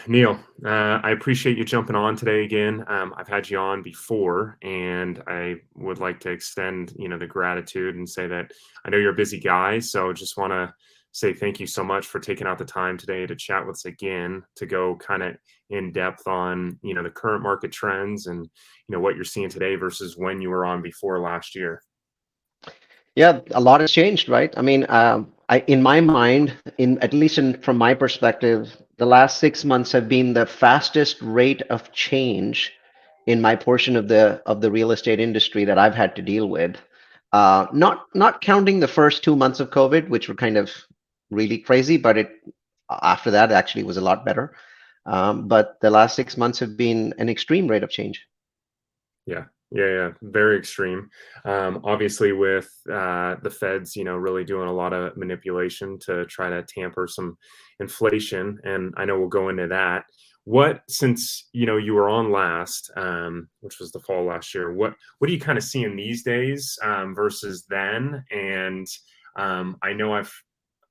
Neal, I appreciate you jumping on today again. I've had you on before, and I would like to extend, the gratitude and say that I know you're a busy guy, so just want to say thank you so much for taking out the time today to chat with us again, to go kind of in depth on, the current market trends and, what you're seeing today versus when you were on before last year. Yeah, a lot has changed, right? I mean, in my mind, in at least from my perspective, the last 6 months have been the fastest rate of change in my portion of the real estate industry that I've had to deal with. Not counting the first 2 months of COVID, which were kind of really crazy, but it after that actually was a lot better. But the last 6 months have been an extreme rate of change. Yeah, yeah, very extreme. Obviously, with the Feds, really doing a lot of manipulation to try to tamper some inflation, and I know we'll go into that. What, since you were on last, which was the fall last year, what are you kind of seeing these days versus then? And I know I've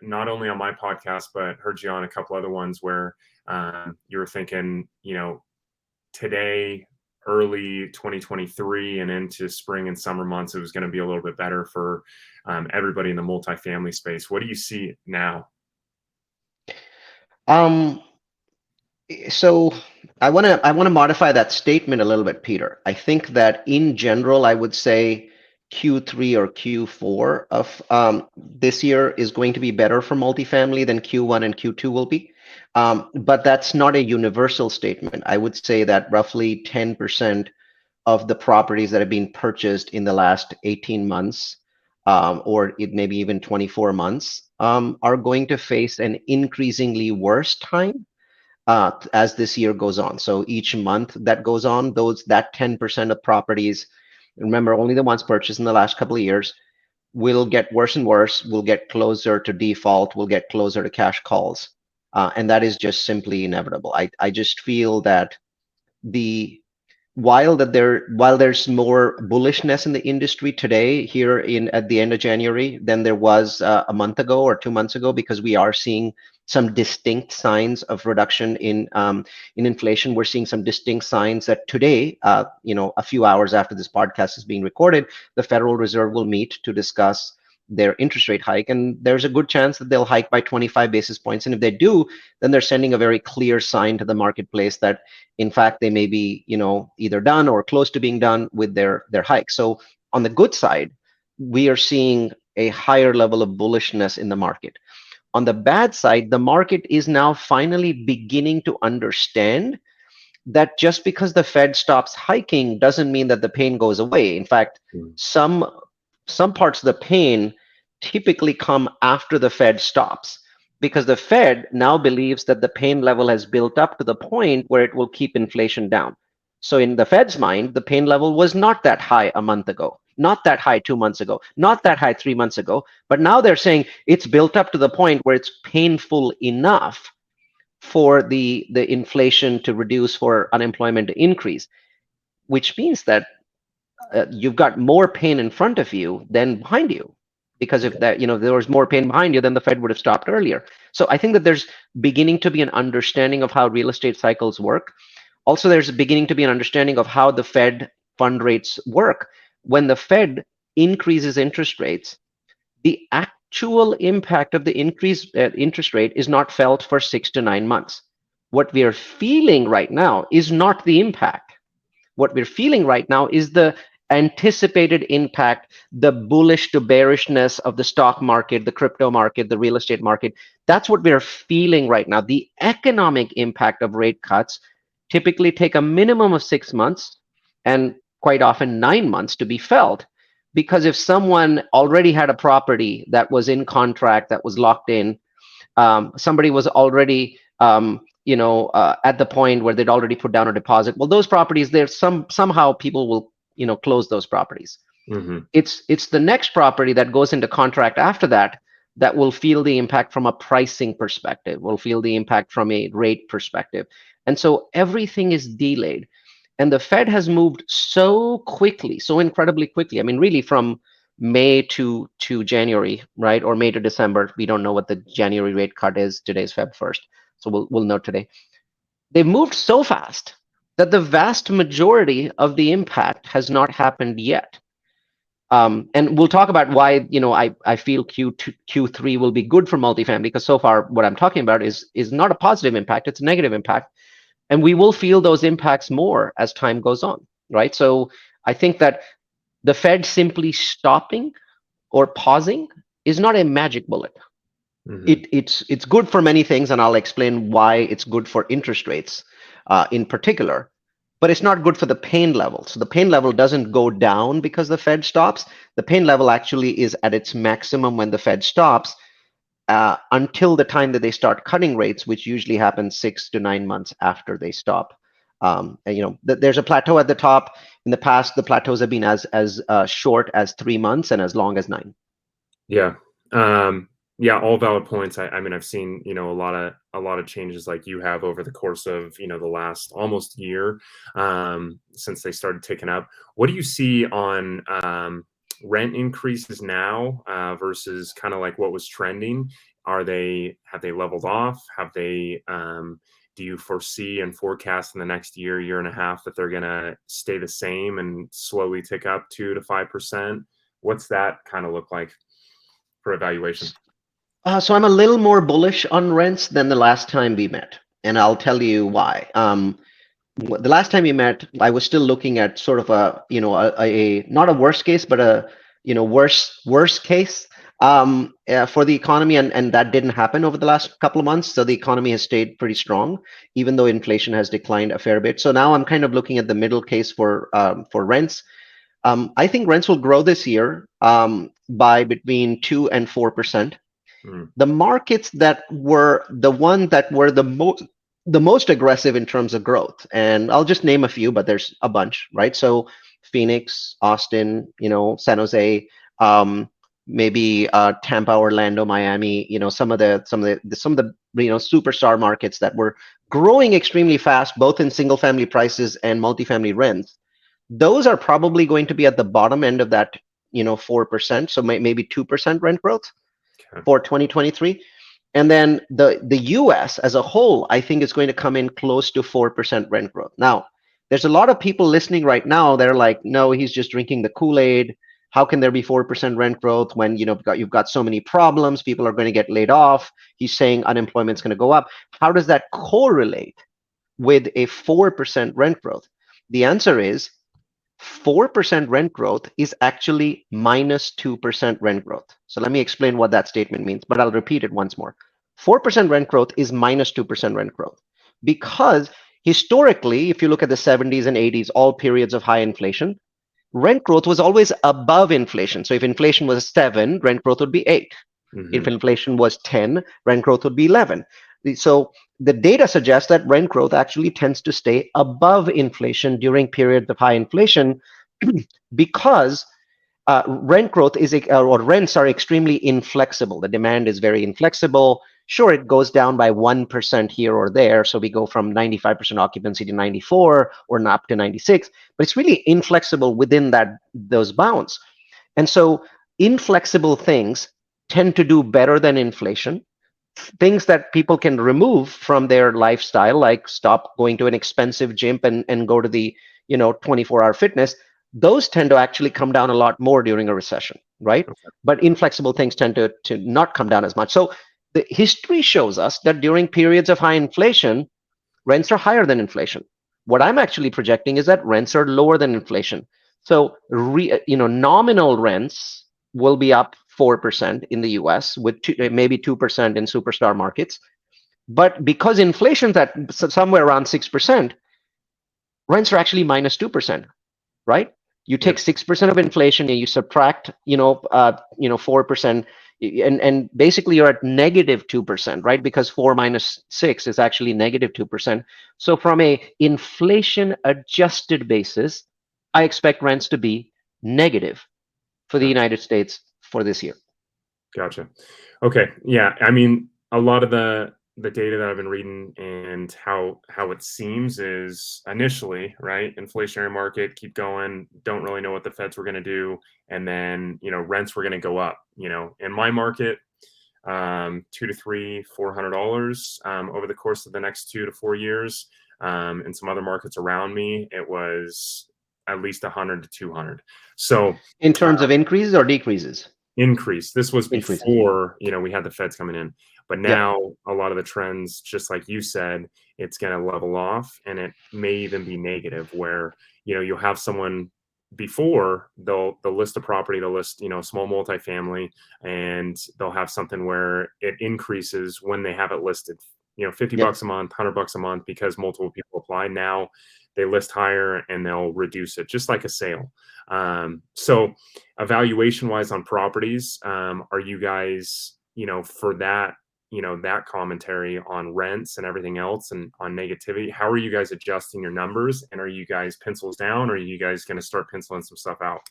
not only on my podcast but heard you on a couple other ones where you were thinking, today, early 2023 and into spring and summer months, it was going to be a little bit better for everybody in the multifamily space. What do you see now? Um, So I want to modify that statement a little bit, Peter. I think that in general, I would say Q3 or Q4 of this year is going to be better for multifamily than Q1 and Q2 will be. But that's not a universal statement. I would say that roughly 10% of the properties that have been purchased in the last 18 months, or it maybe even 24 months, are going to face an increasingly worse time as this year goes on. So each month that goes on, that 10% of properties, remember only the ones purchased in the last couple of years, will get worse and worse, will get closer to default, will get closer to cash calls. And that is just simply inevitable. I just feel that the while there's more bullishness in the industry today here in at the end of January than there was a month ago or 2 months ago, because we are seeing some distinct signs of reduction in inflation. We're seeing some distinct signs that today, a few hours after this podcast is being recorded, the Federal Reserve will meet to discuss their interest rate hike, and there's a good chance that they'll hike by 25 basis points. And if they do, then they're sending a very clear sign to the marketplace that in fact they may be either done or close to being done with their hike. So on the good side, we are seeing a higher level of bullishness in the market. On the bad side, the market is now finally beginning to understand that just because the Fed stops hiking doesn't mean that the pain goes away. In fact, Mm. some some parts of the pain typically come after the Fed stops, because the Fed now believes that the pain level has built up to the point where it will keep inflation down. So in the Fed's mind, the pain level was not that high a month ago, not that high 2 months ago, not that high 3 months ago, but now they're saying it's built up to the point where it's painful enough for the inflation to reduce, for unemployment to increase, which means that you've got more pain in front of you than behind you, because if Yeah. that there was more pain behind you, then the Fed would have stopped earlier. So I think that there's beginning to be an understanding of how real estate cycles work. Also, there's beginning to be an understanding of how the Fed fund rates work. When the Fed increases interest rates, the actual impact of the increased interest rate is not felt for 6 to 9 months. What we are feeling right now is not the impact. What we're feeling right now is the anticipated impact, the bullish to bearishness of the stock market, the crypto market, the real estate market. That's what we're feeling right now. The economic impact of rate cuts typically take a minimum of 6 months and quite often 9 months to be felt. Because if someone already had a property that was in contract, that was locked in, somebody was already at the point where they'd already put down a deposit, well, those properties, there's somehow people will close those properties. Hmm. It's the next property that goes into contract after that that will feel the impact from a pricing perspective, will feel the impact from a rate perspective. And so everything is delayed, and the Fed has moved so quickly, so incredibly quickly. I mean, really, from May to January, right? Or May to December. We don't know what the January rate cut is. Today's Feb 1st. So we'll know today. they've moved so fast that the vast majority of the impact has not happened yet. And we'll talk about why, I feel Q2, Q3 will be good for multifamily, because so far what I'm talking about is not a positive impact, it's a negative impact. And we will feel those impacts more as time goes on, right? So I think that the Fed simply stopping or pausing is not a magic bullet. Hmm. It's good for many things, and I'll explain why it's good for interest rates in particular. But it's not good for the pain level. So the pain level doesn't go down because the Fed stops. The pain level actually is at its maximum when the Fed stops, until the time that they start cutting rates, which usually happens 6 to 9 months after they stop. And, there's a plateau at the top. In the past, the plateaus have been as short as 3 months and as long as 9. Yeah. Yeah, all valid points. I mean, I've seen, a lot of changes like you have over the course of, the last almost year, since they started ticking up. What do you see on rent increases now, versus kind of like what was trending? Have they leveled off? Do you foresee and forecast in the next year, year and a half, that they're gonna stay the same and slowly tick up 2 to 5%? What's that kind of look like for evaluation? So I'm a little more bullish on rents than the last time we met, and I'll tell you why. The last time we met, I was still looking at sort of a not a worst case, but a worst case for the economy, and that didn't happen over the last couple of months. So the economy has stayed pretty strong, even though inflation has declined a fair bit. So now I'm kind of looking at the middle case for rents. I think rents will grow this year by between 2 and 4%. Mm, The markets that were the most aggressive in terms of growth, and I'll just name a few, but there's a bunch, right? So Phoenix, Austin, San Jose, maybe Tampa, Orlando, Miami, some of the superstar markets that were growing extremely fast, both in single family prices and multifamily rents. Those are probably going to be at the bottom end of that 4%, so maybe 2% rent growth okay. for 2023. And then the US as a whole, I think, is going to come in close to 4% rent growth. Now, there's a lot of people listening right now. They're like, no, he's just drinking the Kool-Aid. How can there be 4% rent growth when you've got so many problems? People are going to get laid off. He's saying unemployment's going to go up. How does that correlate with a 4% rent growth? The answer is 4% rent growth is actually minus 2% rent growth. So let me explain what that statement means, but I'll repeat it once more. 4% rent growth is minus 2% rent growth because historically, if you look at the 70s and 80s, all periods of high inflation, rent growth was always above inflation. So if inflation was 7, rent growth would be 8. If Hmm. inflation was 10, rent growth would be 11. So the data suggests that rent growth actually tends to stay above inflation during periods of high inflation because rent growth or rents are extremely inflexible. The demand is very inflexible. Sure, it goes down by 1% here or there. So we go from 95% occupancy to 94 or up to 96, but it's really inflexible within those bounds. And so inflexible things tend to do better than inflation. Things that people can remove from their lifestyle, like stop going to an expensive gym and go to the 24-hour fitness, those tend to actually come down a lot more during a recession, right? Okay. But inflexible things tend to not come down as much. So the history shows us that during periods of high inflation, rents are higher than inflation. What I'm actually projecting is that rents are lower than inflation. So, nominal rents will be up 4% in the US, with maybe 2% in superstar markets. But because inflation's at somewhere around 6%, rents are actually minus 2%, right? You Yeah. take 6% of inflation and you subtract, 4%, and basically you're at negative 2%, right? Because 4 minus 6 is actually negative 2%. So from a inflation adjusted basis, I expect rents to be negative for the Okay. United States for this year. Gotcha. Okay. Yeah. I mean, a lot of the data that I've been reading and how it seems is initially, right, inflationary market, keep going, don't really know what the Feds were going to do, and then rents were going to go up. In my market, 2 to 3, $400 over the course of the next 2 to 4 years. In some other markets around me, it was at least 100 to 200. So In terms of increases or decreases? increase. This was Increases. before, we had the feds coming in. But Yep. now a lot of the trends, just like you said, it's going to level off, and it may even be negative where, you'll have someone before they'll list a property, they'll list, a small multifamily, and they'll have something where it increases when they have it listed, 50 Yep. bucks a month, 100 bucks a month because multiple people apply. Now they list higher and they'll reduce it just like a sale. So evaluation wise on properties, are you guys, for that, that commentary on rents and everything else and on negativity, how are you guys adjusting your numbers, and are you guys pencils down, or are you guys going to start penciling some stuff out?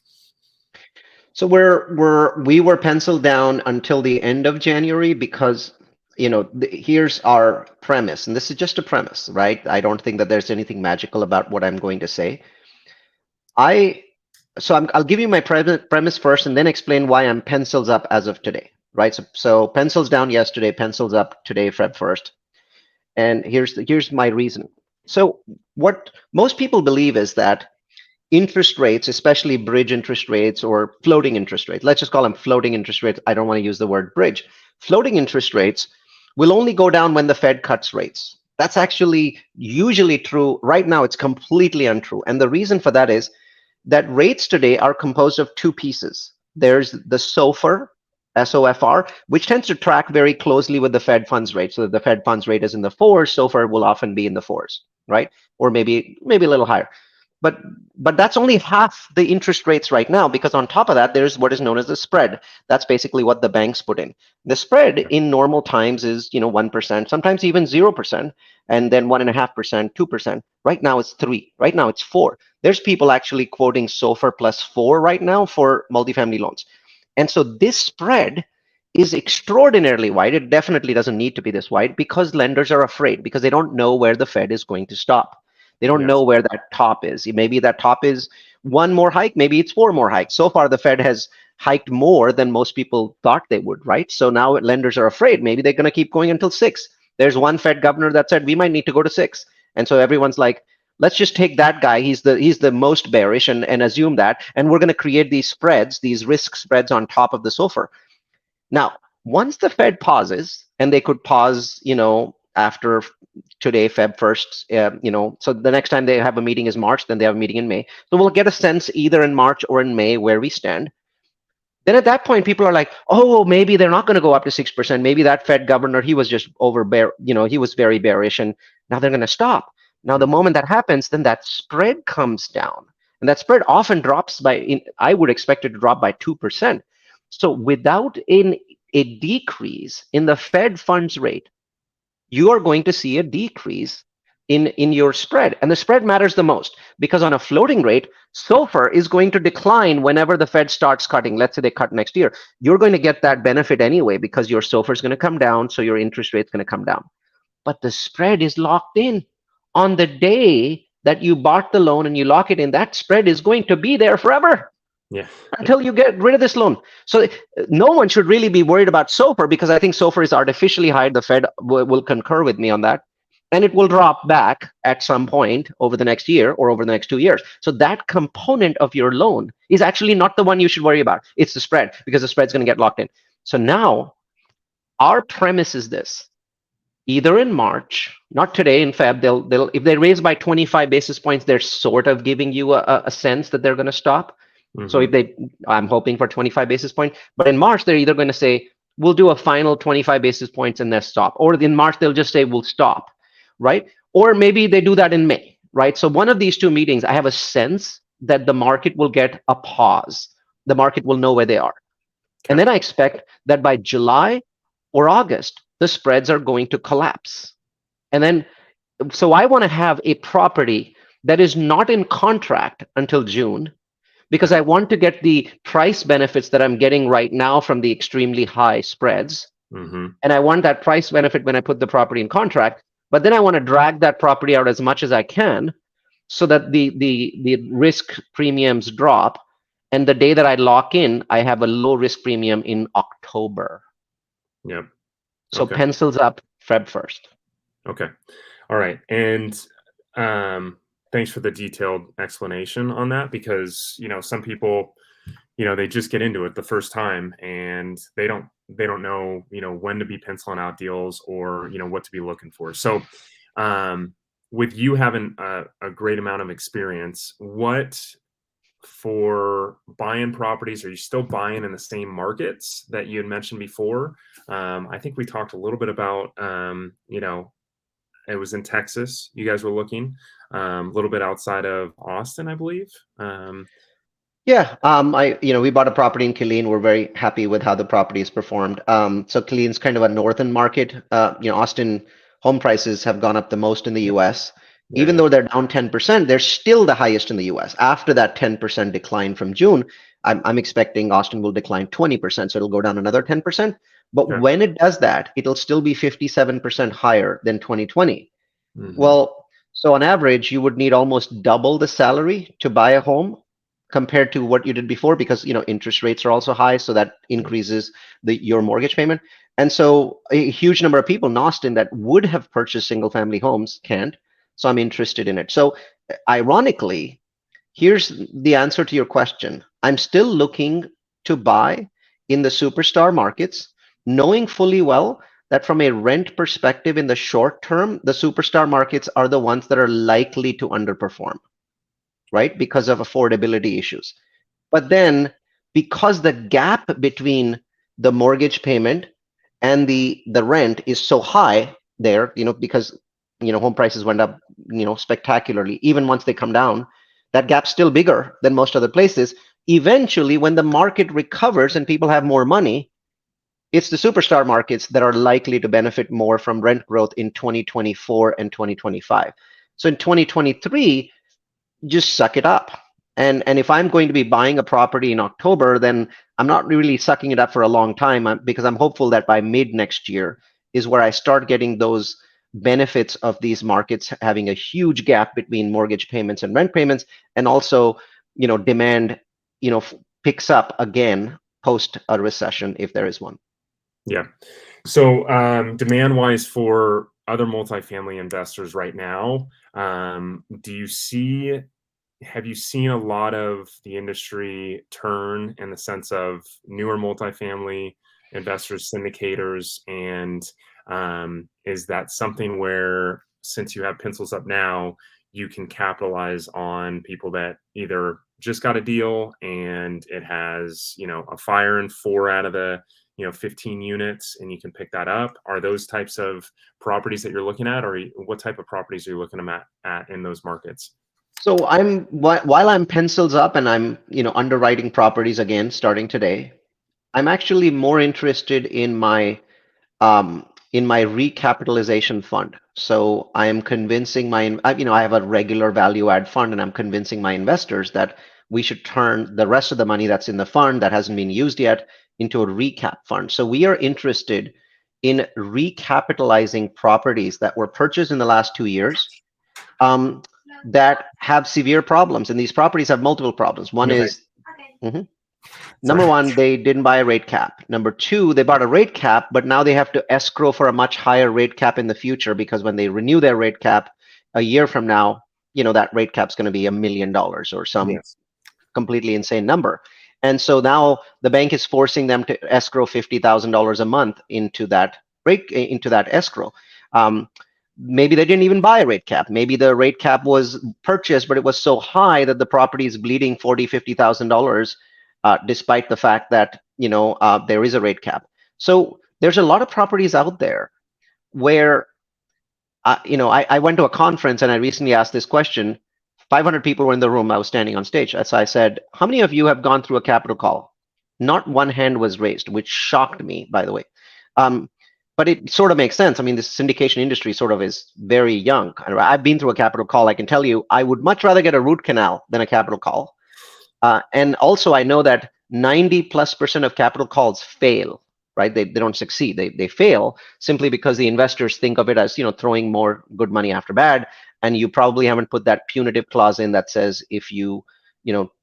So we were penciled down until the end of January because, here's our premise, and this is just a premise, right? I don't think that there's anything magical about what I'm going to say. I'll give you my premise first and then explain why I'm pencils up as of today, right? So pencils down yesterday, pencils up today, Feb 1st. And here's my reason. So what most people believe is that interest rates, especially bridge interest rates or floating interest rates, let's just call them floating interest rates. I don't want to use the word bridge. Floating interest rates will only go down when the Fed cuts rates. That's actually usually true. Right now, it's completely untrue. And the reason for that is that rates today are composed of two pieces. There's the SOFR, SOFR, which tends to track very closely with the Fed funds rate. So that the Fed funds rate is in the fours, SOFR will often be in the fours, right? Or maybe a little higher. But that's only half the interest rates right now, because on top of that, there's what is known as the spread. That's basically what the banks put in. The spread in normal times is 1%, sometimes even 0%, and then 1.5%, 2%. Right now it's 3. Right now it's 4. There's people actually quoting SOFR plus 4 right now for multifamily loans. And so this spread is extraordinarily wide. It definitely doesn't need to be this wide because lenders are afraid, because they don't know where the Fed is going to stop. They don't know Yes. where that top is. Maybe that top is one more hike. Maybe it's 4 more hikes. So far, the Fed has hiked more than most people thought they would, right? So now lenders are afraid. Maybe they're going to keep going until 6. There's one Fed governor that said we might need to go to 6. And so everyone's like, let's just take that guy. He's the most bearish and assume that. And we're going to create these spreads, these risk spreads on top of the SOFR. Now, once the Fed pauses, and they could pause, after today, Feb 1st, so the next time they have a meeting is March, then they have a meeting in May. So we'll get a sense either in March or in May where we stand. Then at that point, people are like, oh, maybe they're not going to go up to 6%. Maybe that Fed governor, he was just he was very bearish, and now they're going to stop. Now, the moment that happens, then that spread comes down. And that spread often drops I would expect it to drop by 2%. So without a decrease in the Fed funds rate, you are going to see a decrease in your spread. And the spread matters the most, because on a floating rate, SOFR is going to decline whenever the Fed starts cutting. Let's say they cut next year. You're going to get that benefit anyway, because your SOFR is going to come down, so your interest rate is going to come down. But the spread is locked in. On the day that you bought the loan and you lock it in, that spread is going to be there forever. Yeah. Until you get rid of this loan. So no one should really be worried about SOFR, because I think SOFR is artificially high. The Fed will concur with me on that. And it will drop back at some point over the next year or over the next 2 years. So that component of your loan is actually not the one you should worry about. It's the spread, because the spread's going to get locked in. So now our premise is this. Either in March, not today, in Feb, they'll if they raise by 25 basis points, they're sort of giving you a sense that they're going to stop. So I'm hoping for 25 basis points, but in March, they're either going to say, we'll do a final 25 basis points and then stop. Or in March, they'll just say, we'll stop, right? Or maybe they do that in May, right? So one of these two meetings, I have a sense that the market will get a pause. The market will know where they are. And then I expect that by July or August, the spreads are going to collapse. And then, so I want to have a property that is not in contract until June, because I want to get the price benefits that I'm getting right now from the extremely high spreads. And I want that price benefit when I put the property in contract, but then I want to drag that property out as much as I can, so that the risk premiums drop. And the day that I lock in, I have a low risk premium in October. Yep. So Okay. pencils up Feb 1st. Okay. All right. And Thanks for the detailed explanation on that because, some people, they just get into it the first time and they don't know, when to be penciling out deals or, what to be looking for. So, um, with you having a great amount of experience, what for buying properties, are you still buying in the same markets that you had mentioned before? I think we talked a little bit about, it was in Texas. You guys were looking a little bit outside of Austin, I believe. Yeah, we bought a property in Killeen. We're very happy with how the property has performed. So Killeen's kind of a northern market. Austin home prices have gone up the most in the US. Yeah, Even yeah, though they're down 10%, they're still the highest in the US. After that 10% decline from June, I'm expecting Austin will decline 20%, so it'll go down another 10%. But okay. when it does that, it'll still be 57% higher than 2020. Hmm. Well, so on average, you would need almost double the salary to buy a home compared to what you did before because interest rates are also high, so that increases your mortgage payment. And so a huge number of people in Austin that would have purchased single family homes can't. So I'm interested in it. So ironically, here's the answer to your question. I'm still looking to buy in the superstar markets, knowing fully well that from a rent perspective in the short term, the superstar markets are the ones that are likely to underperform, right? Because of affordability issues. But then because the gap between the mortgage payment and the rent is so high there, because home prices went up, spectacularly, even once they come down, that gap's still bigger than most other places. Eventually, when the market recovers and people have more money, it's the superstar markets that are likely to benefit more from rent growth in 2024 and 2025. So in 2023, just suck it up. And if I'm going to be buying a property in October, then I'm not really sucking it up for a long time because I'm hopeful that by mid next year is where I start getting those benefits of these markets having a huge gap between mortgage payments and rent payments, and also, demand, picks up again post a recession if there is one. Yeah. So, demand wise for other multifamily investors right now, do you see have you seen a lot of the industry turn in the sense of newer multifamily investors, syndicators, and is that something where since you have pencils up now, you can capitalize on people that either just got a deal and it has, a fire in 4 out of the 15 units and you can pick that up? Are those types of properties that you're looking at, or what type of properties are you looking at in those markets? So while I'm pencils up and I'm underwriting properties again starting today, I'm actually more interested in my recapitalization fund. So I am convincing I have a regular value add fund, and I'm convincing my investors that we should turn the rest of the money that's in the fund that hasn't been used yet into a recap fund. So we are interested in recapitalizing properties that were purchased in the last 2 years, um, that have severe problems. And these properties have multiple problems. One Okay. is, Mhm. Number Sorry. one, they didn't buy a rate cap. Number two, they bought a rate cap, but now they have to escrow for a much higher rate cap in the future because when they renew their rate cap a year from now, that rate cap's going to be $1 million or some Yes. completely insane number. And so now the bank is forcing them to escrow $50,000 a month into that escrow. Um, Maybe they didn't even buy a rate cap. Maybe the rate cap was purchased, but it was so high that the property is bleeding $40,000, 50,000, despite the fact that there is a rate cap. So there's a lot of properties out there where I went to a conference and I recently asked this question. 500 people were in the room. I was standing on stage. So I said, "How many of you have gone through a capital call?" Not one hand was raised, which shocked me, by the way. Um, but it sort of makes sense. I mean, this syndication industry sort of is very young. I've been through a capital call. I can tell you, I would much rather get a root canal than a capital call. And also, I know that 90+% of capital calls fail, right? They don't succeed. They fail simply because the investors think of it as, throwing more good money after bad. And you probably haven't put that punitive clause in that says if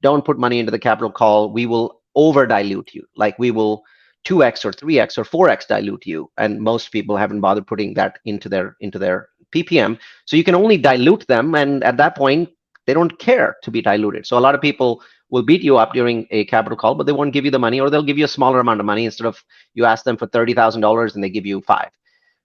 don't put money into the capital call, we will over dilute you. Like we will 2x or 3x or 4x dilute you. And most people haven't bothered putting that into their ppm, so you can only dilute them, and at that point they don't care to be diluted. So a lot of people will beat you up during a capital call, but they won't give you the money, or they'll give you a smaller amount of money. Instead of you ask them for $30,000 and they give you five.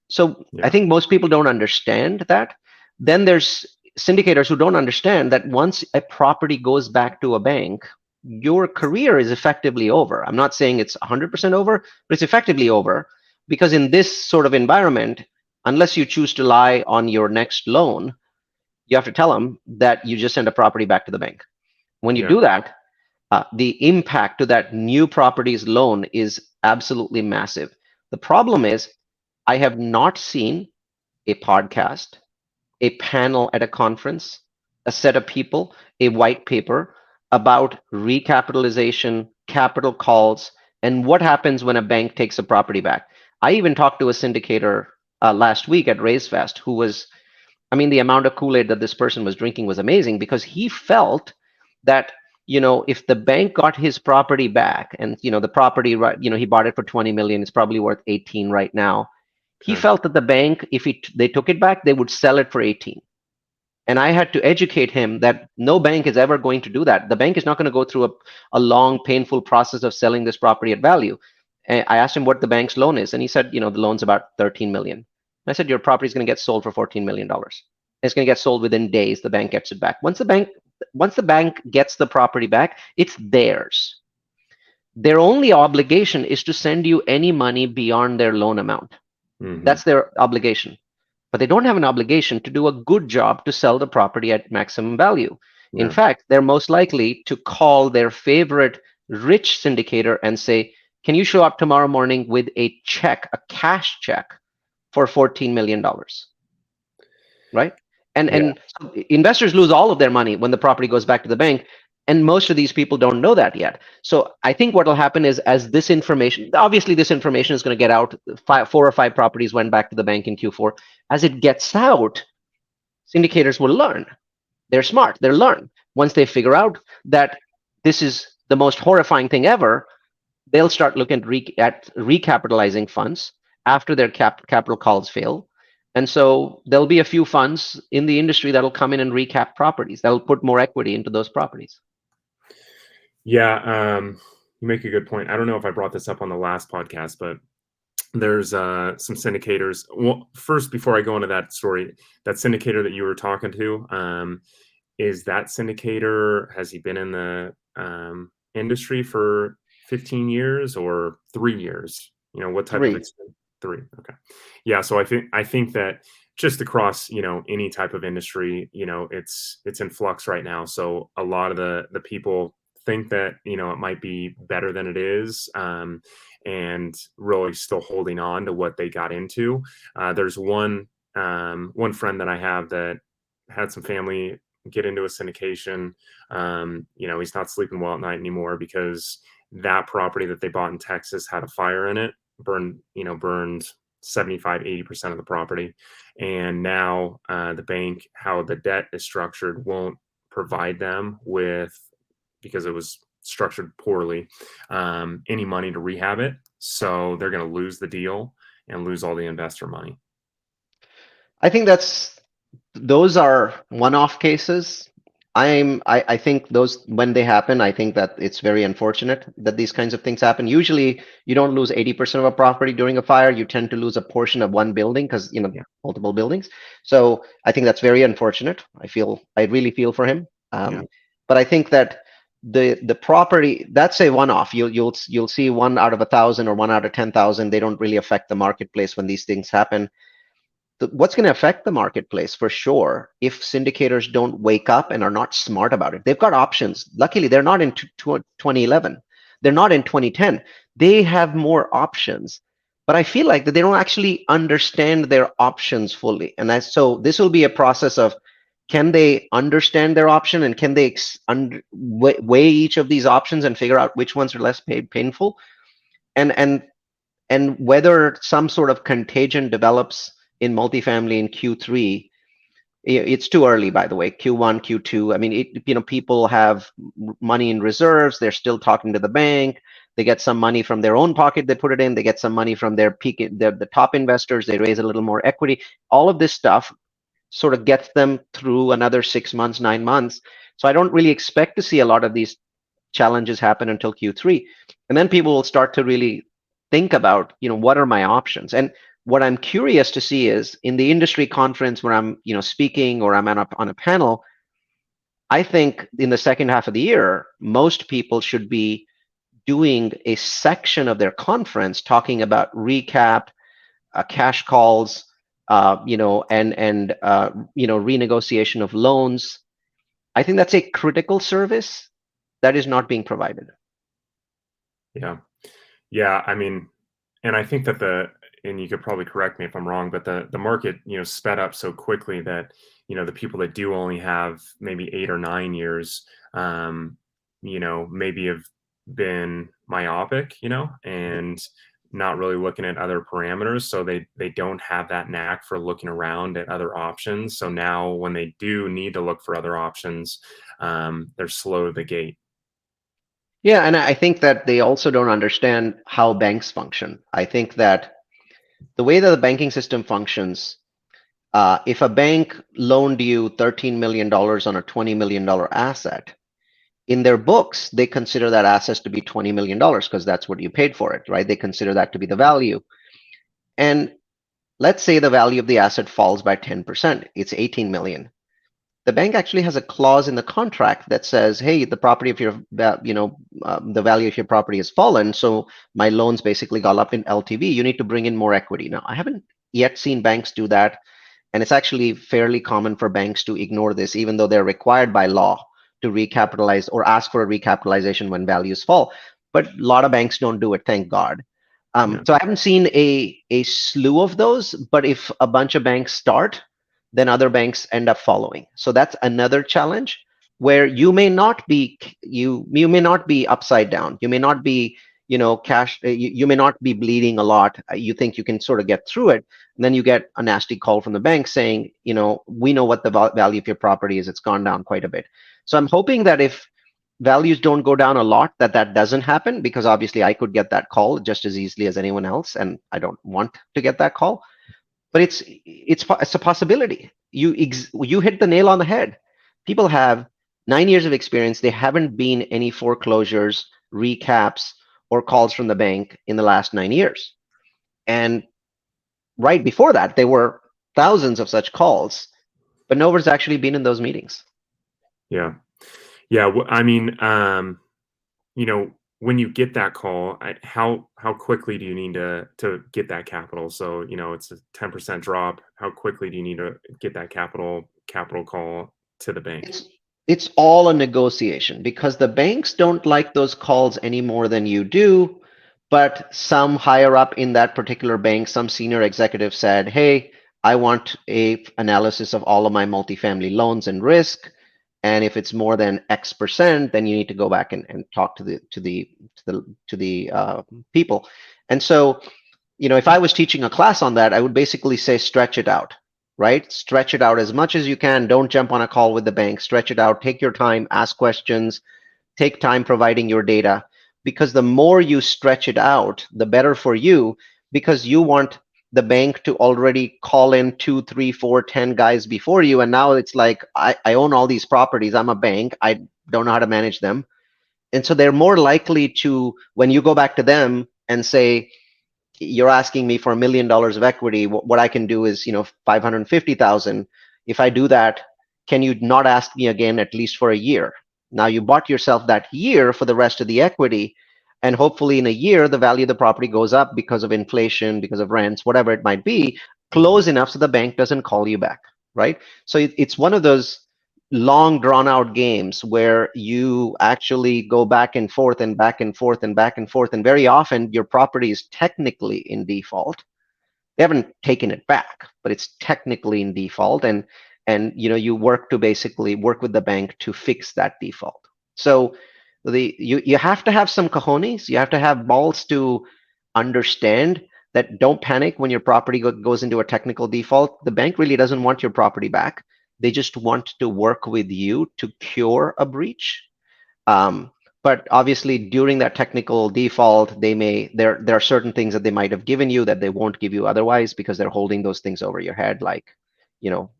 So I Yeah. think most people don't understand that. Then there's syndicators who don't understand that once a property goes back to a bank, your career is effectively over. I'm not saying it's 100% over, but it's effectively over, because in this sort of environment, unless you choose to lie on your next loan, you have to tell them that you just send a property back to the bank. When you Yeah. do that, the impact to that new property's loan is absolutely massive. The problem is, I have not seen a podcast, a panel at a conference, a set of people, a white paper about recapitalization, capital calls, and what happens when a bank takes a property back. I even talked to a syndicator last week at RaiseFest who was, I mean, the amount of Kool-Aid that this person was drinking was amazing, because he felt that, if the bank got his property back, and the property, right, he bought it for 20 million, it's probably worth 18 right now. He Okay. felt that the bank, if they took it back, they would sell it for 18. And I had to educate him that no bank is ever going to do that. The bank is not going to go through a long, painful process of selling this property at value. And I asked him what the bank's loan is, and he said, the loan's about 13 million. And I said, your property is going to get sold for $14 million. It's going to get sold within days. The bank gets it back. Once the bank gets the property back, it's theirs. Their only obligation is to send you any money beyond their loan amount. That's their obligation. But they don't have an obligation to do a good job to sell the property at maximum value. In Yeah. fact, they're most likely to call their favorite rich syndicator and say, can you show up tomorrow morning with a check, a cash check for $14 million? Right? And Yeah. and so investors lose all of their money when the property goes back to the bank. And most of these people don't know that yet. So I think what will happen is, as this information, obviously this information is going to get out. 4 or 5 properties went back to the bank in Q4. As it gets out, syndicators will learn. They're smart. They'll learn. Once they figure out that this is the most horrifying thing ever, they'll start looking at recapitalizing funds after their capital calls fail. And so there'll be a few funds in the industry that'll come in and recap properties. That'll put more equity into those properties. Yeah. You make a good point. I don't know if I brought this up on the last podcast, but there's some syndicators. Well, first, before I go into that story, that syndicator that you were talking to, is that syndicator, has he been in the industry for 15 years or 3 years? What type of 3. experience? 3. Okay. Yeah. So I think that just across, any type of industry, it's in flux right now. So a lot of the people think that, it might be better than it is. And really still holding on to what they got into. There's one friend that I have that had some family get into a syndication. He's not sleeping well at night anymore because that property that they bought in Texas had a fire in it, burned 75-80% of the property. And now the bank, how the debt is structured, won't provide them with, because it was structured poorly, any money to rehab it. So they're going to lose the deal and lose all the investor money. I think those are one-off cases. I think those, when they happen, I think that it's very unfortunate that these kinds of things happen. Usually you don't lose 80% of a property during a fire. You tend to lose a portion of one building, because Yeah. multiple buildings. So I think that's very unfortunate. I really feel for him. Yeah. But I think that the property, that's a one-off. You'll see 1 out of 1,000 or 1 out of 10,000. They don't really affect the marketplace when these things happen. What's going to affect the marketplace for sure, if syndicators don't wake up and are not smart about it. They've got options. Luckily, they're not in 2011. They're not in 2010. They have more options. But I feel like that they don't actually understand their options fully. And so this will be a process of, can they understand their option, and can they weigh each of these options and figure out which ones are less painful, and whether some sort of contagion develops in multifamily in Q3. It's too early, by the way. Q1, Q2. I mean, people have money in reserves. They're still talking to the bank. They get some money from their own pocket. They put it in. They get some money from the top investors. They raise a little more equity. All of this stuff sort of gets them through another 6 months, 9 months. So I don't really expect to see a lot of these challenges happen until Q3. And then people will start to really think about, what are my options? And what I'm curious to see is in the industry conference where I'm, speaking or I'm on a panel, I think in the second half of the year, most people should be doing a section of their conference talking about recap, cash calls, renegotiation of loans. I think that's a critical service that is not being provided. Yeah. Yeah, I mean, and I think that and you could probably correct me if I'm wrong, but the market, sped up so quickly that, the people that do only have maybe 8 or 9 years, maybe have been myopic, and not really looking at other parameters. So they don't have that knack for looking around at other options. So now when they do need to look for other options, they're slow to the gate. Yeah, and I think that they also don't understand how banks function. I think that the way that the banking system functions, if a bank loaned you $13 million on a $20 million asset, in their books, they consider that asset to be $20 million because that's what you paid for it, right? They consider that to be the value. And let's say the value of the asset falls by 10%, it's 18 million. The bank actually has a clause in the contract that says, hey, the property of your, the value of your property has fallen. So my loans basically got up in LTV. You need to bring in more equity. Now, I haven't yet seen banks do that. And it's actually fairly common for banks to ignore this, even though they're required by law to recapitalize or ask for a recapitalization when values fall. But a lot of banks don't do it, thank God. Yeah. So I haven't seen a slew of those, but if a bunch of banks start, then other banks end up following. So that's another challenge where you may not be upside down. You may not be, cash. You may not be bleeding a lot. You think you can sort of get through it. And then you get a nasty call from the bank saying, we know what the value of your property is. It's gone down quite a bit. So I'm hoping that if values don't go down a lot, that doesn't happen, because obviously I could get that call just as easily as anyone else, and I don't want to get that call. But it's a possibility. You hit the nail on the head. People have 9 years of experience. They haven't been any foreclosures, recaps, or calls from the bank in the last 9 years. And right before that, there were thousands of such calls, but nobody's actually been in those meetings. Yeah. Yeah. I mean, when you get that call, how quickly do you need to get that capital? So, it's a 10% drop. How quickly do you need to get that capital call to the bank? It's all a negotiation, because the banks don't like those calls any more than you do. But some higher up in that particular bank, some senior executive said, hey, I want a analysis of all of my multifamily loans and risk. And if it's more than X%, then you need to go back and talk to the people. And so, if I was teaching a class on that, I would basically say stretch it out, right? Stretch it out as much as you can. Don't jump on a call with the bank. Stretch it out. Take your time. Ask questions. Take time providing your data, because the more you stretch it out, the better for you, because you want the bank to already call in 2, 3, 4, 10 guys before you. And now it's like, I own all these properties. I'm a bank. I don't know how to manage them. And so they're more likely to, when you go back to them and say, you're asking me for $1 million of equity, what I can do is 550,000. If I do that, can you not ask me again at least for a year? Now you bought yourself that year for the rest of the equity, and hopefully in a year the value of the property goes up because of inflation, because of rents, whatever it might be, close enough so the bank doesn't call you back, right? So it's one of those long drawn out games where you actually go back and forth and back and forth and back and forth, and very often your property is technically in default. They haven't taken it back, but it's technically in default, and you work to basically work with the bank to fix that default. So you have to have some cojones. You have to have balls to understand that don't panic when your property goes into a technical default. The bank really doesn't want your property back. They just want to work with you to cure a breach. But obviously, during that technical default, there are certain things that they might have given you that they won't give you otherwise, because they're holding those things over your head, like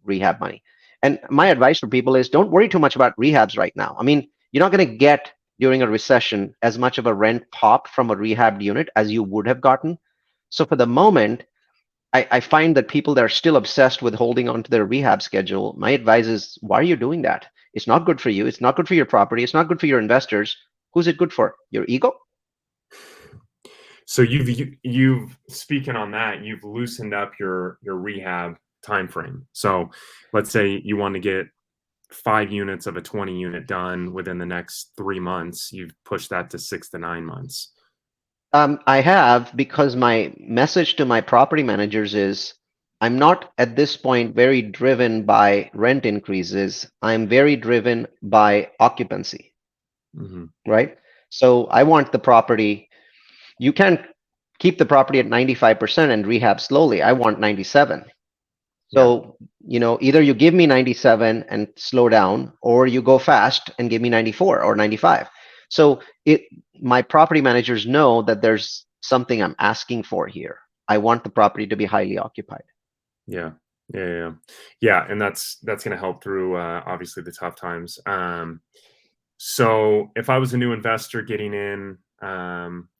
rehab money. And my advice for people is don't worry too much about rehabs right now. I mean, you're not going to get during a recession as much of a rent pop from a rehab unit as you would have gotten. So for the moment, I find that people that are still obsessed with holding on to their rehab schedule, my advice is, why are you doing that? It's not good for you. It's not good for your property. It's not good for your investors. Who's it good for? Your ego? So you've speaking on that, you've loosened up your rehab time frame. So let's say you want to get 5 units of a 20 unit done within the next 3 months. You've pushed that to 6 to 9 months. I have, because my message to my property managers is I'm not at this point very driven by rent increases. I'm very driven by occupancy, Hmm. right? So I want the property. You can't keep the property at 95% and rehab slowly. I want 97. Yeah. So, either you give me 97 and slow down, or you go fast and give me 94 or 95. So my property managers know that there's something I'm asking for here. I want the property to be highly occupied. Yeah. Yeah. And that's going to help through obviously the tough times. So if I was a new investor getting in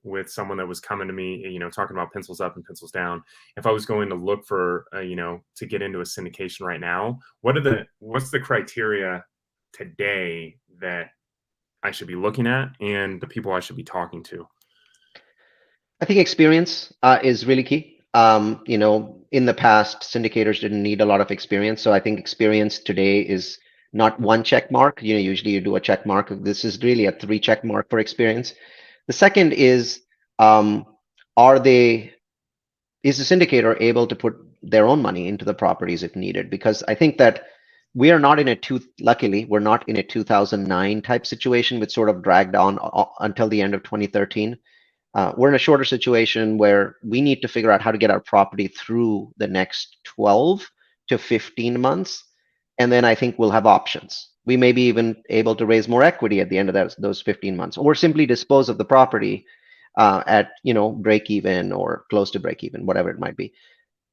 with someone that was coming to me, talking about pencils up and pencils down, if I was going to look for, to get into a syndication right now, what's the criteria today that I should be looking at and the people I should be talking to? I think experience is really key. In the past, syndicators didn't need a lot of experience. So I think experience today is not one check mark. Usually you do a check mark. This is really a three check mark for experience. The second is, um, are they is the syndicator able to put their own money into the properties if needed? Because I think that we are not in luckily, we're not in a 2009 type situation, which sort of dragged on until the end of 2013. We're in a shorter situation where we need to figure out how to get our property through the next 12 to 15 months. And then I think we'll have options. We may be even able to raise more equity at the end of those 15 months, or simply dispose of the property at break even or close to break even, whatever it might be.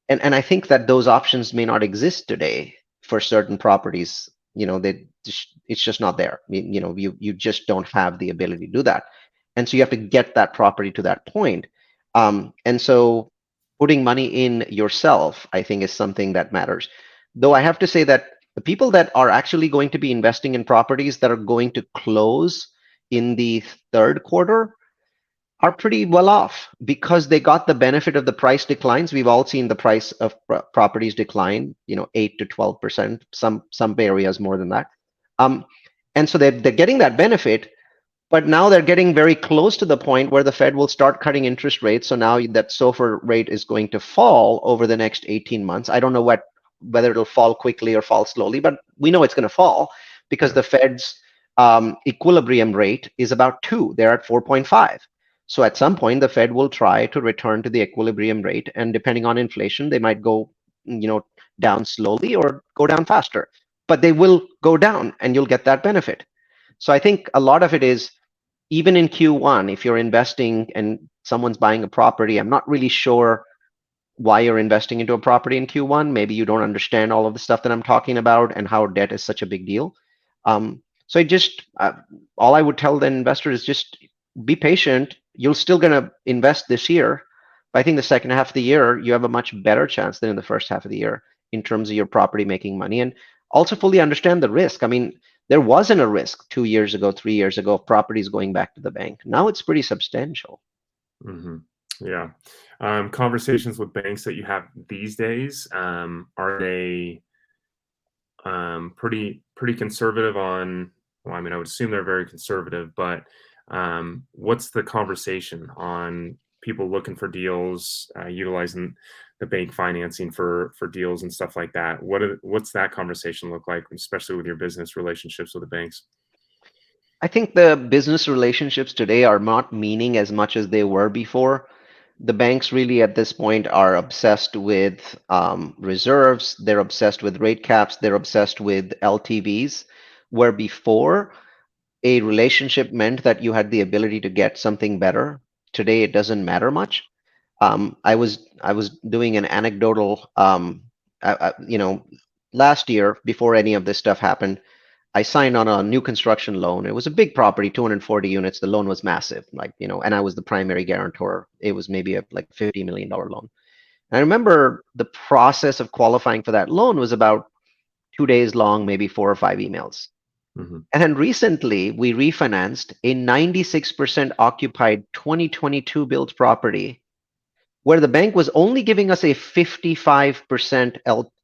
And I think that those options may not exist today for certain properties. It's just not there. You just don't have the ability to do that, and so you have to get that property to that point. And so putting money in yourself, I think, is something that matters. Though I have to say that the people that are actually going to be investing in properties that are going to close in the third quarter are pretty well off because they got the benefit of the price declines. We've all seen the price of properties decline, 8 to 12%, some areas more than that. Um, and so they're getting that benefit, but now they're getting very close to the point where the Fed will start cutting interest rates. So now that SOFR rate is going to fall over the next 18 months. I don't know whether it'll fall quickly or fall slowly, but we know it's going to fall because Yeah. the Fed's equilibrium rate is about 2. They're at 4.5. So at some point, the Fed will try to return to the equilibrium rate, and depending on inflation, they might go, down slowly or go down faster. But they will go down, and you'll get that benefit. So I think a lot of it is, even in Q1, if you're investing and someone's buying a property, I'm not really sure why you're investing into a property in Q1. Maybe you don't understand all of the stuff that I'm talking about and how debt is such a big deal. So all I would tell the investor is just be patient. You're still going to invest this year. But I think the second half of the year, you have a much better chance than in the first half of the year in terms of your property making money, and also fully understand the risk. I mean, there wasn't a risk 2 years ago, 3 years ago, of properties going back to the bank. Now it's pretty substantial. Hmm. Yeah. Conversations with banks that you have these days, are they pretty conservative on, well, I mean, I would assume they're very conservative, but what's the conversation on people looking for deals, utilizing the bank financing for deals and stuff like that? What's that conversation look like, especially with your business relationships with the banks? I think the business relationships today are not meaning as much as they were before. The banks really at this point are obsessed with reserves, they're obsessed with rate caps, they're obsessed with LTVs, where before a relationship meant that you had the ability to get something better. Today it doesn't matter much. I was doing an anecdotal, last year, before any of this stuff happened, I signed on a new construction loan. It was a big property, 240 units. The loan was massive, like, and I was the primary guarantor. It was maybe a like $50 million loan. And I remember the process of qualifying for that loan was about 2 days long, maybe 4 or 5 emails. Hmm. And then recently we refinanced a 96% occupied 2022 built property where the bank was only giving us a 55%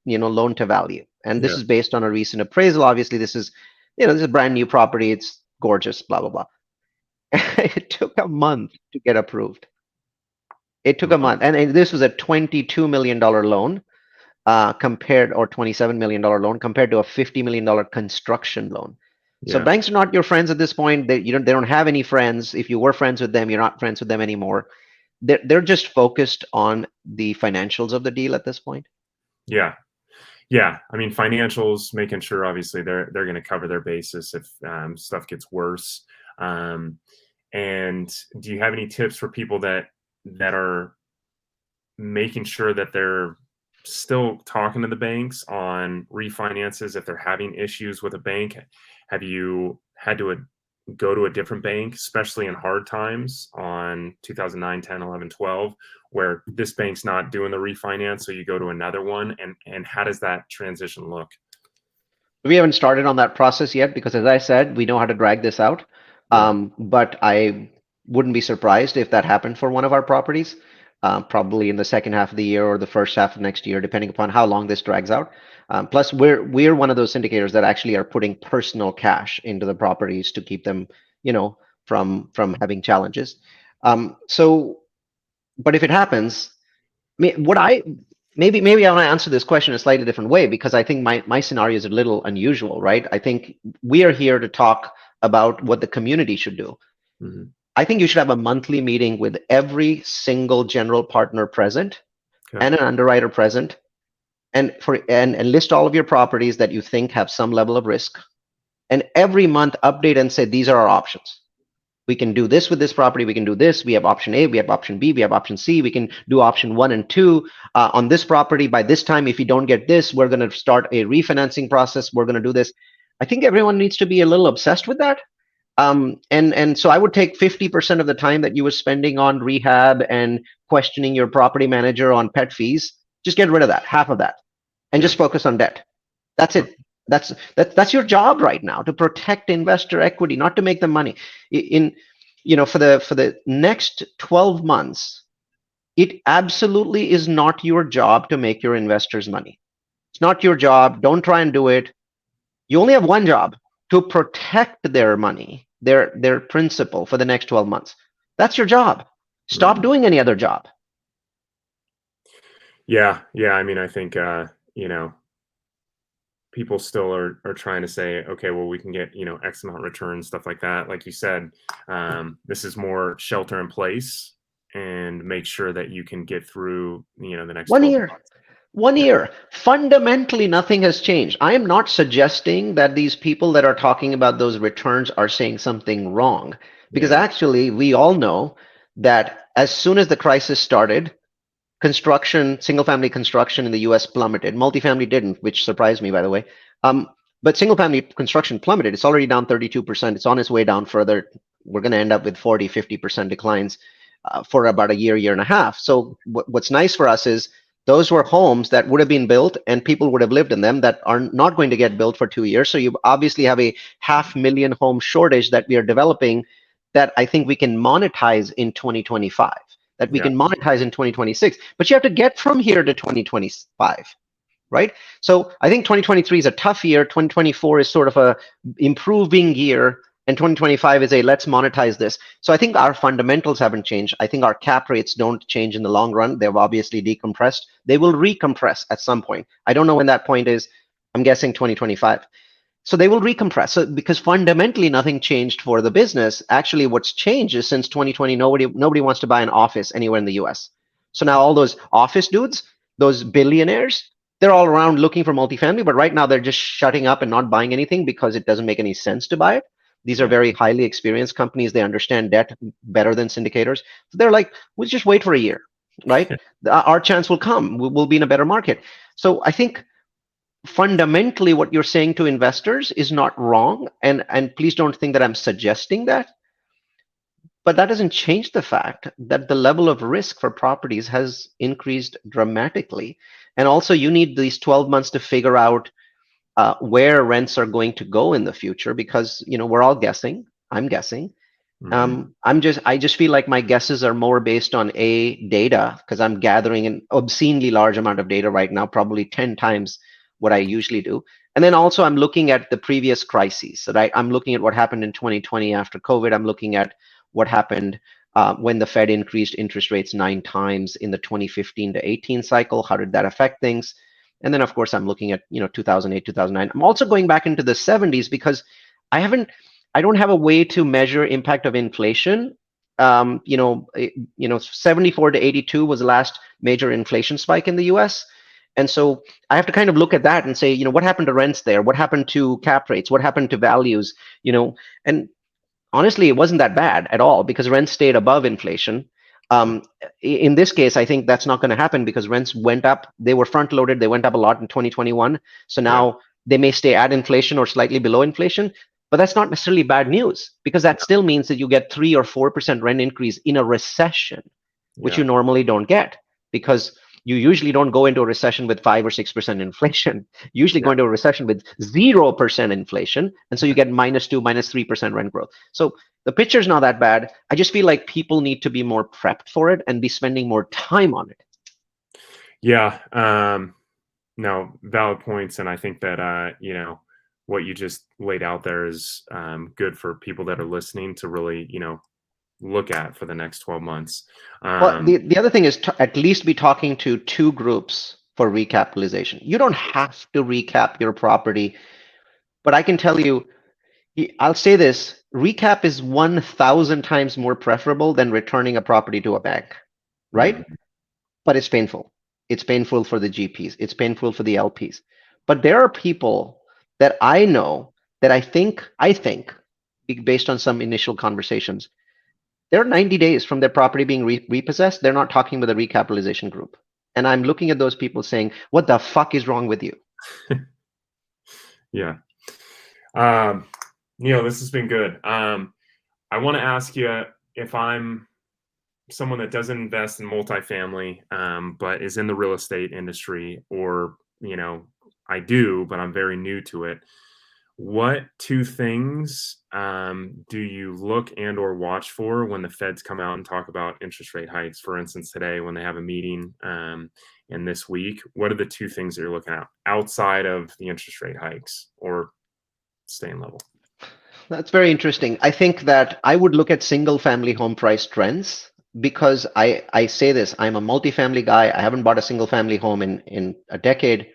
loan to value. And this Yeah. is based on a recent appraisal. Obviously, this is a brand new property. It's gorgeous, blah, blah, blah. It took a month to get approved. It took a Wow. month. And this was a $22 million loan or $27 million loan compared to a $50 million construction loan. So Yeah. banks are not your friends at this point. They don't have any friends. If you were friends with them, you're not friends with them anymore. They're just focused on the financials of the deal at this point. Yeah. Yeah. I mean, financials, making sure obviously they're going to cover their basis if stuff gets worse. Um, and do you have any tips for people that are making sure that they're still talking to the banks on refinances if they're having issues with a bank? Have you had to go to a different bank, especially in hard times on 2009, 10, 11, 12, where this bank's not doing the refinance, so you go to another one? And how does that transition look? We haven't started on that process yet because, as I said, we know how to drag this out. Yeah. But I wouldn't be surprised if that happened for one of our properties, probably in the second half of the year or the first half of next year, depending upon how long this drags out. Plus, we're one of those syndicators that actually are putting personal cash into the properties to keep them, from having challenges. So, but if it happens, what I maybe I want to answer this question a slightly different way because I think my scenario is a little unusual, right? I think we are here to talk about what the community should do. Hmm. I think you should have a monthly meeting with every single general partner present Okay. and an underwriter present, and list all of your properties that you think have some level of risk, and every month update and say these are our options. We can do this with this property. We can do this. We have option A, we have option B, we have option C. We can do option 1 and 2 on this property. By this time, if you don't get this, we're going to start a refinancing process. We're going to do this. I think everyone needs to be a little obsessed with that. And so I would take 50% of the time that you were spending on rehab and questioning your property manager on pet fees. Just get rid of that, half of that, and Yeah. just focus on debt. That's Okay. it. That's your job right now, to protect investor equity, not to make them money. In for the next 12 months, it absolutely is not your job to make your investors money. It's not your job. Don't try and do it. You only have one job: to protect their money, their principal for the next 12 months. That's your job. Stop Mhm. doing any other job. Yeah. Yeah. I mean, I think you know, people still are trying to say, okay, well, we can get, X amount return, stuff like that. Like you said, this is more shelter in place and make sure that you can get through, the next One 12 year. months. 1 year. Fundamentally, nothing has changed. I am not suggesting that these people that are talking about those returns are saying something wrong, because Yeah. actually, we all know that as soon as the crisis started, single family construction in the US plummeted. Multifamily didn't, which surprised me, by the way. But single family construction plummeted. It's already down 32%. It's on its way down further. We're going to end up with 40-50% declines for about a year and a half. So what's nice for us is those were homes that would have been built and people would have lived in them that are not going to get built for 2 years. So you obviously have a 500,000 home shortage that we are developing that I think we can monetize in 2025, that we Yeah. can monetize in 2026. But you have to get from here to 2025, right? So I think 2023 is a tough year. 2024 is sort of a improving year, and 2025 is a let's monetize this. So I think our fundamentals haven't changed. I think our cap rates don't change in the long run. They've obviously decompressed. They will recompress at some point. I don't know when that point is. I'm guessing 2025. So they will recompress. So because fundamentally nothing changed for the business. Actually, what's changed is since 2020, nobody wants to buy an office anywhere in the US. So now all those office dudes, those billionaires, they're all around looking for multifamily, but right now they're just shutting up and not buying anything because it doesn't make any sense to buy it. These are Yeah. very highly experienced companies. They understand debt better than syndicators. So they're like, we'll just wait for a year, right? Our chance will come. We'll be in a better market. So I think fundamentally what you're saying to investors is not wrong, and please don't think that I'm suggesting that, but that doesn't change the fact that the level of risk for properties has increased dramatically. And also, you need these 12 months to figure out where rents are going to go in the future, because we're all guessing. I'm guessing. Hmm. I just feel like my guesses are more based on data, because I'm gathering an obscenely large amount of data right now, probably 10 times what I usually do. And then also I'm looking at the previous crises. So I'm looking at what happened in 2020 after COVID. I'm looking at what happened when the Fed increased interest rates 9 times in the 2015 to 18 cycle. How did that affect things? And then of course I'm looking at 2008, 2009. I'm also going back into the 70s, because I haven't I don't have a way to measure impact of inflation. 74 to 82 was the last major inflation spike in the US. And so I have to kind of look at that and say, what happened to rents there? What happened to cap rates? What happened to values? And honestly, it wasn't that bad at all, because rents stayed above inflation. Yeah. In this case, I think that's not going to happen, because rents went up. They were front loaded. They went up a lot in 2021. So Yeah. now they may stay at inflation or slightly below inflation, but that's not necessarily bad news, because that still means that you get 3 or 4% rent increase in a recession, which Yeah. you normally don't get, because you usually don't go into a recession with 5 or 6% inflation. You usually go Yeah. into a recession with 0% inflation, and so you get -2, -3% rent growth. So the picture's not that bad. I just feel like people need to be more prepped for it and be spending more time on it. Yeah. No, valid points, and I think that what you just laid out there is good for people that are listening to really look at for the next 12 months. Well, Um, the other thing is to at least be talking to two groups for recapitalization. You don't have to recap your property, but I can tell you, I'll say this, recap is 1,000 times more preferable than returning a property to a bank, right? mhm. But it's painful. It's painful for the GPs. It's painful for the LPs. But there are people that I know that I think, based on some initial conversations, they're 90 days from their property being repossessed. They're not talking with a recapitalization group. And I'm looking at those people saying, what the fuck is wrong with you? Yeah. Um, Neal, this has been good. I want to ask you, if I'm someone that doesn't invest in multifamily, but is in the real estate industry, or, I do, but I'm very new to it. What two things do you look and or watch for when the Feds come out and talk about interest rate hikes? For instance, today when they have a meeting, and this week, what are the two things that you're looking at outside of the interest rate hikes or staying level? That's very interesting. I think that I would look at single family home price trends, because I say this, I'm a multifamily guy. I haven't bought a single family home in a decade.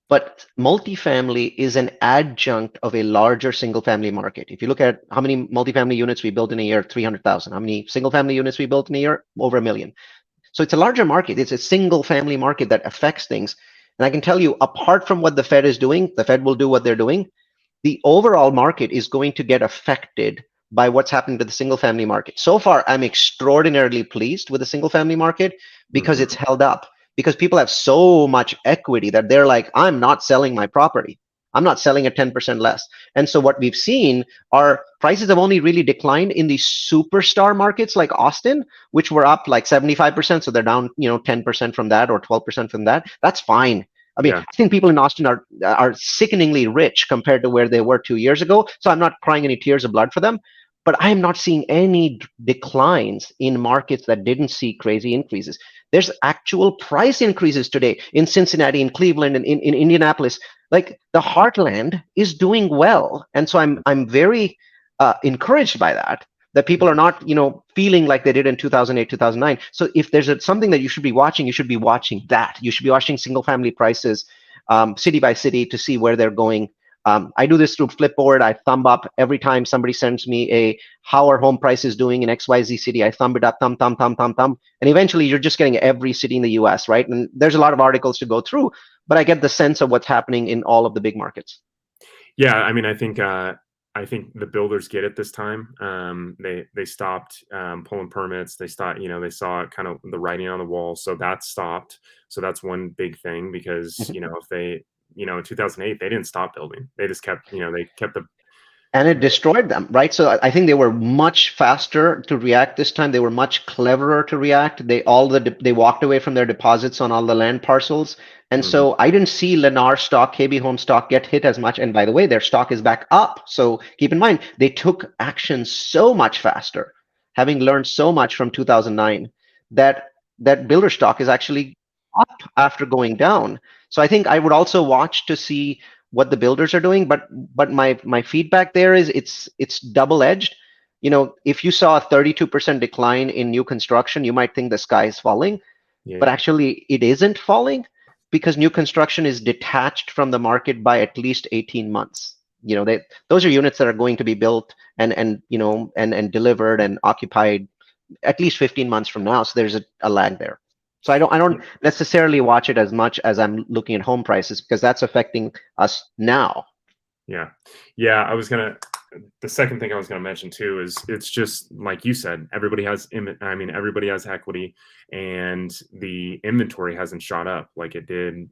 But multifamily is an adjunct of a larger single family market. If you look at how many multifamily units we built in a year, 300,000. How many single family units we built in a year? Over a million. So it's a larger market. It's a single family market that affects things. And I can tell you, apart from what the Fed is doing, the Fed will do what they're doing. The overall market is going to get affected by what's happening to the single family market. So far, I'm extraordinarily pleased with the single family market, because it's Hmm. held up, because people have so much equity that they're like, I'm not selling my property. I'm not selling at 10% less. And so what we've seen are prices have only really declined in these superstar markets like Austin, which were up like 75%. So they're down, 10% from that or 12% from that. That's fine. I mean, Yeah. I think people in Austin are sickeningly rich compared to where they were 2 years ago. So I'm not crying any tears of blood for them, but I am not seeing any declines in markets that didn't see crazy increases. There's actual price increases today in Cincinnati, in Cleveland, and in Indianapolis. Like the heartland is doing well, and so I'm very encouraged by that. That people are not, feeling like they did in 2008, 2009. So if there's something that you should be watching, you should be watching that. You should be watching single family prices, city by city, to see where they're going. I do this through Flipboard. I thumb up every time somebody sends me how are home prices doing in XYZ city. I thumb it up, thumb. And eventually you're just getting every city in the US, right? And there's a lot of articles to go through, but I get the sense of what's happening in all of the big markets. Yeah, I mean, I think the builders get it this time. They stopped pulling permits. They stopped, they saw kind of the writing on the wall, so that stopped. So that's one big thing, because Mhm. if they in 2008, they didn't stop building. They just kept, they kept the. And it destroyed them, right? So I think they were much faster to react this time. They were much cleverer to react. They walked away from their deposits on all the land parcels, and Mhm. so I didn't see Lennar stock, KB Home stock get hit as much. And by the way, their stock is back up. So keep in mind they took action so much faster, having learned so much from 2009 that builder stock is actually up after going down. So I think I would also watch to see what the builders are doing, but my feedback there is it's double edged. If you saw a 32% decline in new construction, you might think the sky is falling, but Yeah. actually it isn't falling, because new construction is detached from the market by at least 18 months. Those are units that are going to be built and delivered and occupied at least 15 months from now. So there's a lag there. So I don't necessarily watch it as much as I'm looking at home prices, because that's affecting us now. Yeah. Yeah. The second thing I was going to mention too is it's just like you said, everybody has equity, and the inventory hasn't shot up like it did,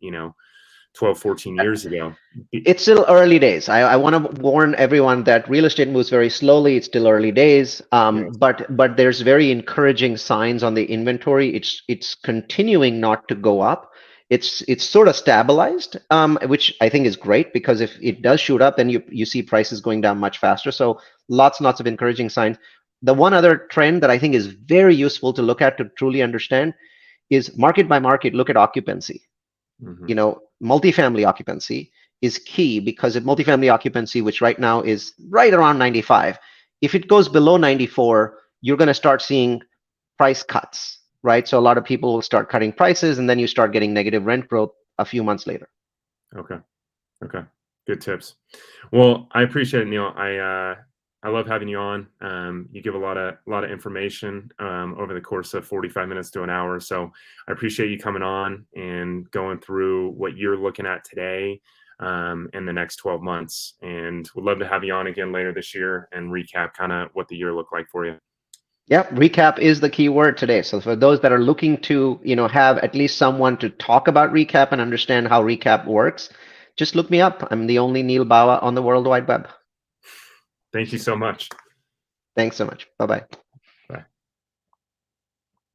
12, 14 years ago. It's still early days. I want to warn everyone that real estate moves very slowly. It's still early days, Yes. but there's very encouraging signs on the inventory. It's continuing not to go up. It's sort of stabilized, which I think is great, because if it does shoot up, then you see prices going down much faster. So lots and lots of encouraging signs. The one other trend that I think is very useful to look at to truly understand is market by market. Look at occupancy. Hmm. Multifamily occupancy is key, because if multifamily occupancy, which right now is right around 95, if it goes below 94, you're going to start seeing price cuts, right? So a lot of people will start cutting prices, and then you start getting negative rent growth a few months later. Okay. Okay. Good tips. Well, I appreciate it, Neal. I love having you on. You give a lot of information over the course of 45 minutes to an hour. So I appreciate you coming on and going through what you're looking at today in the next 12 months. And would love to have you on again later this year and recap kind of what the year looked like for you. Yep, recap is the key word today. So for those that are looking to, have at least someone to talk about recap and understand how recap works, just look me up. I'm the only Neal Bawa on the World Wide Web. Thank you so much. Thanks so much. Bye-bye.